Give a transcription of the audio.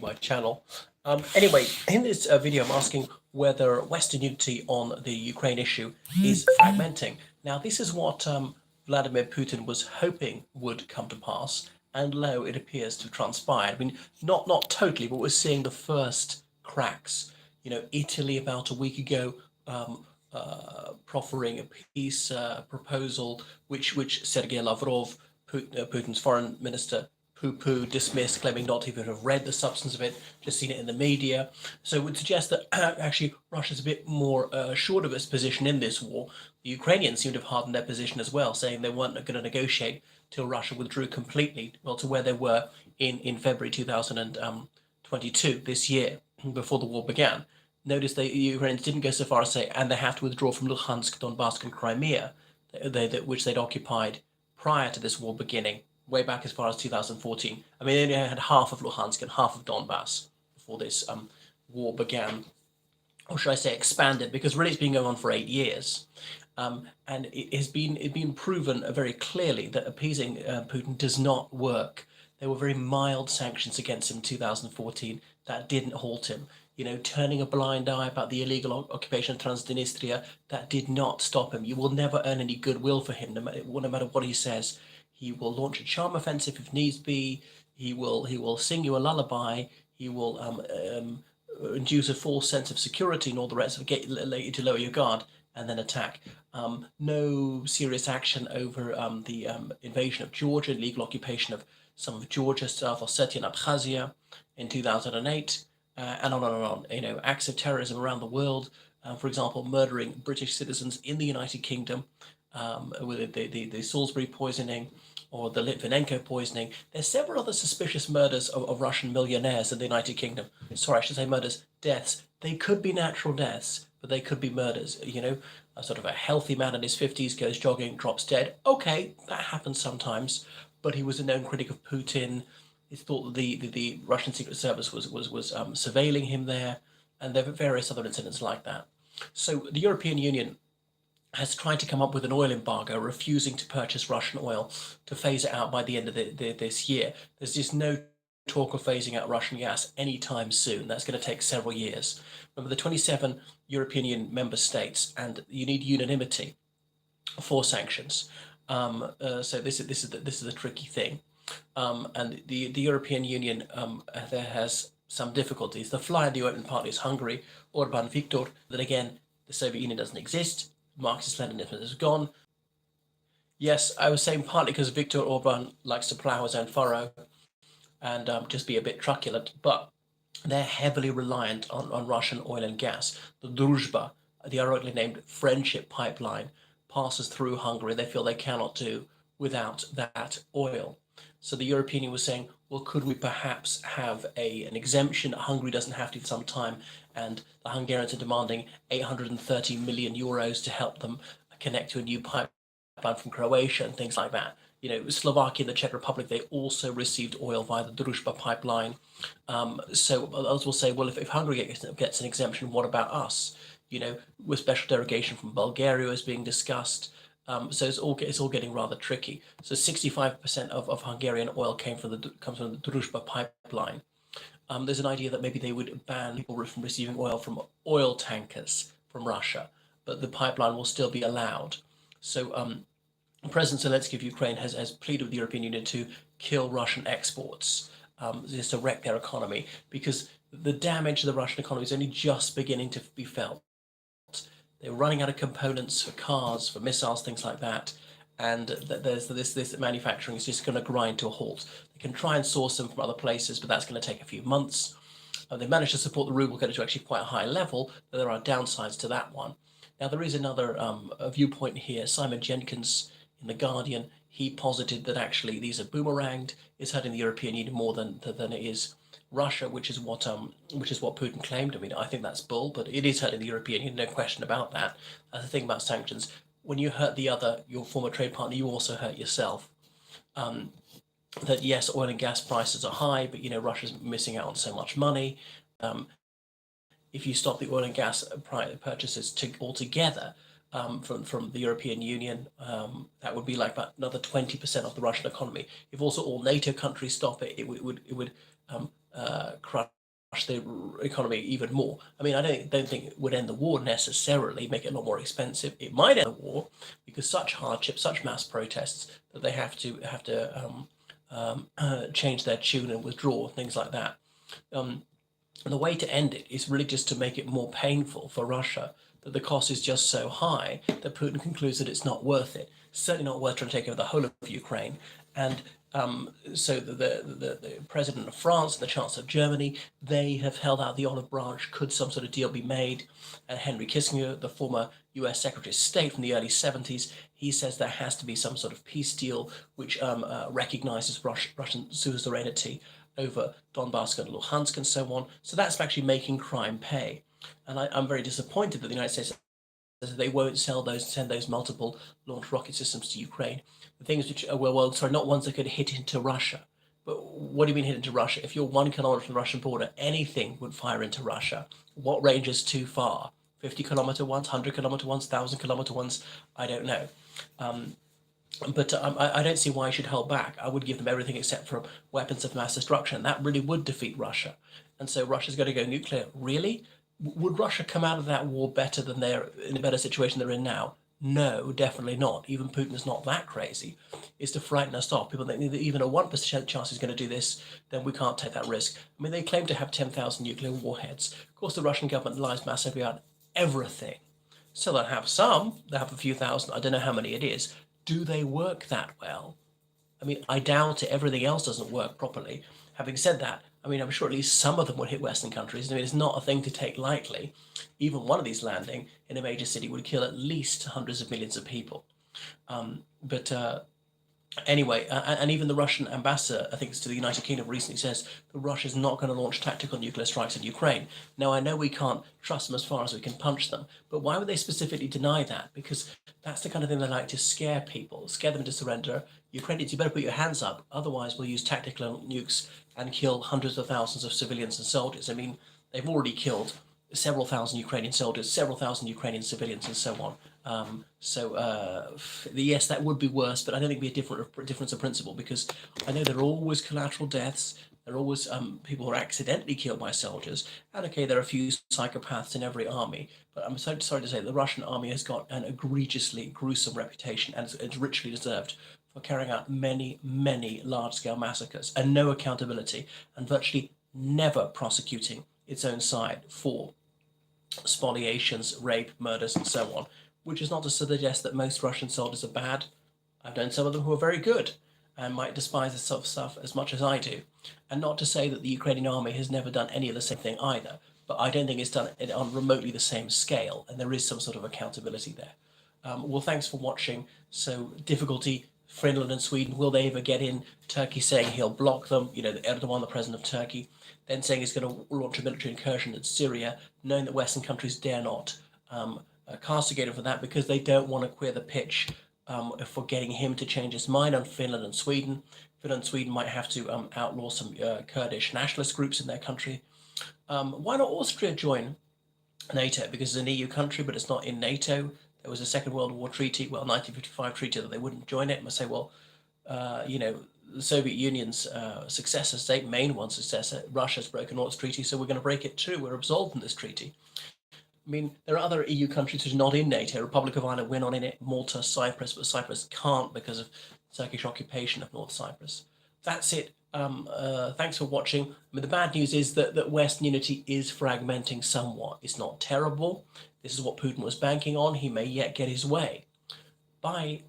my channel. Anyway, in this video, I'm asking whether Western unity on the Ukraine issue is fragmenting. Now, this is what Vladimir Putin was hoping would come to pass, and lo, it appears to have transpired. I mean, not totally, but we're seeing the first cracks. You know, Italy about a week ago proffering a peace proposal, which Sergei Lavrov, Putin's foreign minister, poo-poo, dismissed, claiming not to even have read the substance of it, just seen it in the media. So it would suggest that actually Russia's a bit more assured of its position in this war. The Ukrainians seem to have hardened their position as well, saying they weren't going to negotiate till Russia withdrew completely, well, to where they were in February 2022, this year, before the war began. Notice the Ukrainians didn't go so far as say, and they have to withdraw from Luhansk, Donbass, and Crimea, which they'd occupied prior to this war beginning, way back as far as 2014. I mean, they only had half of Luhansk and half of Donbass before this war began, or should I say expanded, because really it's been going on for 8 years. And it has been proven very clearly that appeasing Putin does not work. There were very mild sanctions against him in 2014 that didn't halt him. You know, turning a blind eye about the illegal occupation of Transnistria, that did not stop him. You will never earn any goodwill for him, no matter what he says. He will launch a charm offensive if needs be. He will sing you a lullaby. He will induce a false sense of security and all the rest of it, get you to lower your guard and then attack. No serious action over the invasion of Georgia, legal occupation of some of Georgia, South Ossetia and Abkhazia in 2008, and on and on. You know, acts of terrorism around the world. For example, murdering British citizens in the United Kingdom, with the Salisbury poisoning or the Litvinenko poisoning. There's several other suspicious murders of Russian millionaires in the United Kingdom. Sorry, I should say murders, deaths. They could be natural deaths, but they could be murders. You know, a sort of a healthy man in his 50s goes jogging, drops dead. Okay, that happens sometimes, but he was a known critic of Putin. It's thought that the Russian Secret Service was surveilling him there, and there were various other incidents like that. So the European Union has tried to come up with an oil embargo, refusing to purchase Russian oil to phase it out by the end of this year. There's just no talk of phasing out Russian gas anytime soon. That's going to take several years. Remember, the 27 European Union member states, and you need unanimity for sanctions. So this is a tricky thing, and the European Union there has some difficulties. The fly in the ointment partly is Hungary, Orban Viktor. Then again, the Soviet Union doesn't exist. Marxist-Leninism is gone. Yes, I was saying partly because Viktor Orban likes to plough his own furrow and just be a bit truculent, but they're heavily reliant on Russian oil and gas. The Druzhba, the ironically named friendship pipeline, passes through Hungary. They feel they cannot do without that oil. So the European Union was saying, well, could we perhaps have an exemption? Hungary doesn't have to for some time, and the Hungarians are demanding 830 million euros to help them connect to a new pipeline from Croatia and things like that. You know, Slovakia and the Czech Republic, they also received oil via the Druzhba pipeline. So others will say, well, if Hungary gets an exemption, what about us? You know, with special derogation from Bulgaria is being discussed. So it's all getting rather tricky. So 65% of Hungarian oil comes from the Druzhba pipeline. There's an idea that maybe they would ban people from receiving oil from oil tankers from Russia, but the pipeline will still be allowed. So President Zelensky of Ukraine has pleaded with the European Union to kill Russian exports, just to wreck their economy, because the damage to the Russian economy is only just beginning to be felt. They're running out of components for cars, for missiles, things like that, and there's this manufacturing is just going to grind to a halt. They can try and source them from other places, but that's going to take a few months. They managed to support the ruble, get it to actually quite a high level, but there are downsides to that one. Now, there is another viewpoint here. Simon Jenkins in The Guardian, he posited that actually these are boomeranged. It's hurting the European Union more than it is Russia, which is what Putin claimed. I mean, I think that's bull, but it is hurting the European Union, no question about that. That's the thing about sanctions. When you hurt your former trade partner, you also hurt yourself. That yes, oil and gas prices are high, but you know, Russia's missing out on so much money. If you stop the oil and gas purchases altogether from the European Union, that would be like about another 20% of the Russian economy. If also all NATO countries stop it, it would crush the economy even more. I mean, I don't think it would end the war necessarily, make it a lot more expensive. It might end the war because such hardship, such mass protests that they have to change their tune and withdraw, things like that. Um, and the way to end it is really just to make it more painful for Russia, that the cost is just so high that Putin concludes that it's not worth it. Certainly not worth trying to take over the whole of Ukraine. And so the president of France and the chancellor of Germany, they have held out the olive branch. Could some sort of deal be made? And Henry Kissinger, the former US Secretary of State from the early 70s, he says there has to be some sort of peace deal which recognizes Russian suzerainty over Donbass and Luhansk and so on. So that's actually making crime pay. And I'm very disappointed that the United States says they won't send those multiple launch rocket systems to Ukraine. The things which are, well, sorry, not ones that could hit into Russia. But what do you mean hit into Russia? If you're 1 kilometer from the Russian border, anything would fire into Russia. What range is too far? 50-kilometer ones, 100-kilometer ones, 1,000-kilometer ones? I don't know. But I don't see why I should hold back. I would give them everything except for weapons of mass destruction. That really would defeat Russia. And so Russia's going to go nuclear. Really? Would Russia come out of that war better than they're in a better situation they're in now? No, definitely not. Even Putin's not that crazy. It's to frighten us off. People think that even a 1% chance he's going to do this, then we can't take that risk. I mean, they claim to have 10,000 nuclear warheads. Of course, the Russian government lies massively on everything. So they'll have some. They'll have a few thousand. I don't know how many it is. Do they work that well? I mean, I doubt it. Everything else doesn't work properly. Having said that, I mean, I'm sure at least some of them would hit Western countries. I mean, it's not a thing to take lightly. Even one of these landing in a major city would kill at least hundreds of millions of people. But Anyway, and even the Russian ambassador, I think it's to the United Kingdom, recently says that Russia's not going to launch tactical nuclear strikes in Ukraine. Now, I know we can't trust them as far as we can punch them, but why would they specifically deny that? Because that's the kind of thing they like to scare people, scare them into surrender. Ukrainians, you better put your hands up, otherwise we'll use tactical nukes and kill hundreds of thousands of civilians and soldiers. I mean, they've already killed several thousand Ukrainian soldiers, several thousand Ukrainian civilians, and so on. Yes, that would be worse, but I don't think it'd be a difference of principle, because I know there are always collateral deaths. There are always people who are accidentally killed by soldiers. And okay, there are a few psychopaths in every army, but I'm so sorry to say the Russian army has got an egregiously gruesome reputation, and it's richly deserved, for carrying out many, many large-scale massacres and no accountability, and virtually never prosecuting its own side for spoliations, rape, murders, and so on, which is not to suggest that most Russian soldiers are bad. I've known some of them who are very good and might despise this sort of stuff as much as I do. And not to say that the Ukrainian army has never done any of the same thing either, but I don't think it's done it on remotely the same scale, and there is some sort of accountability there. Well, thanks for watching. So, difficulty, Finland and Sweden, will they ever get in? Turkey saying he'll block them, Erdogan, the president of Turkey, then saying he's going to launch a military incursion in Syria, knowing that Western countries dare not castigate him for that, because they don't want to queer the pitch for getting him to change his mind on Finland and Sweden. Finland and Sweden might have to outlaw some Kurdish nationalist groups in their country. Why not Austria join NATO? Because it's an EU country, but it's not in NATO. There was a Second World War treaty, 1955 treaty, that they wouldn't join it. And I say, well, the Soviet Union's successor state, main one successor, Russia's broken all its treaties, so we're going to break it too. We're absolved in this treaty. I mean, there are other EU countries which are not in NATO. Republic of Ireland, we're not in it. Malta, Cyprus, but Cyprus can't because of Turkish occupation of North Cyprus. That's it. Thanks for watching. I mean, the bad news is that Western unity is fragmenting somewhat. It's not terrible. This is what Putin was banking on. He may yet get his way. Bye.